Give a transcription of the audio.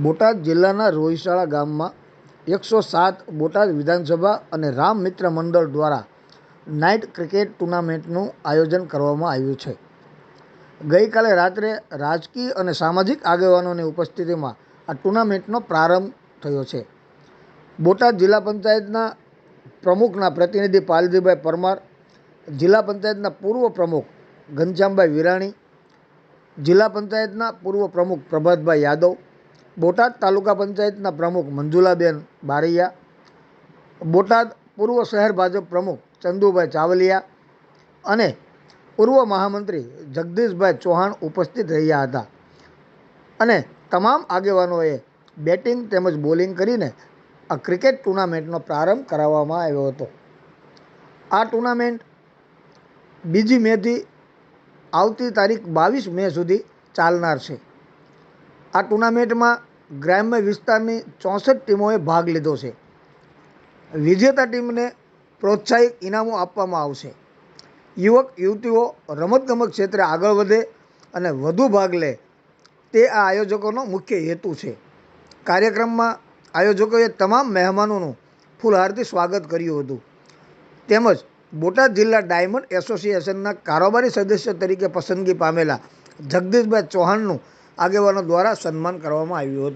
બોટાદ જિલ્લાના રોહિશાળા ગામમાં 107 બોટાદ વિધાનસભા અને રામ મિત્ર મંડળ દ્વારા નાઇટ ક્રિકેટ ટુર્નામેન્ટનું આયોજન કરવામાં આવ્યું છે. ગઈકાલે રાત્રે રાજકીય અને સામાજિક આગેવાનોની ઉપસ્થિતિમાં આ ટુર્નામેન્ટનો પ્રારંભ થયો છે. બોટાદ જિલ્લા પંચાયતના પ્રમુખના પ્રતિનિધિ પાલજીભાઈ પરમાર, જિલ્લા પંચાયતના પૂર્વ પ્રમુખ ઘનશ્યામભાઈ વિરાણી, જિલ્લા પંચાયતના પૂર્વ પ્રમુખ પ્રભાતભાઈ યાદવ, બોટાદ તાલુકા પંચાયતના પ્રમુખ મંજુલાબેન બારૈયા, બોટાદ પૂર્વ શહેર ભાજપ પ્રમુખ ચંદુભાઈ ચાવલિયા અને પૂર્વ મહામંત્રી જગદીશભાઈ ચૌહાણ ઉપસ્થિત રહ્યા હતા અને તમામ આગેવાનોએ બેટિંગ તેમજ બોલિંગ કરીને આ ક્રિકેટ ટુર્નામેન્ટનો પ્રારંભ કરાવવામાં આવ્યો હતો. આ ટુર્નામેન્ટ 2 મેથી આવતી તારીખ 22 મે સુધી ચાલનાર છે. આ ટુર્નામેન્ટમાં ગ્રામ્ય વિસ્તારની 64 ટીમોએ ભાગ લીધો છે. વિજેતા ટીમને પ્રોત્સાહિત ઇનામો આપવામાં આવશે. યુવક યુવતીઓ રમતગમત ક્ષેત્રે આગળ વધે અને વધુ ભાગ લે તે આ આયોજકોનો મુખ્ય હેતુ છે. કાર્યક્રમમાં આયોજકોએ તમામ મહેમાનોનું ફૂલહારથી સ્વાગત કર્યું હતું તેમજ બોટાદ જિલ્લા ડાયમંડ એસોસિએશનના કારોબારી સદસ્ય તરીકે પસંદગી પામેલા જગદીશભાઈ ચૌહાણનું આગેવાનો દ્વારા સન્માન કરવામાં આવ્યું હતું.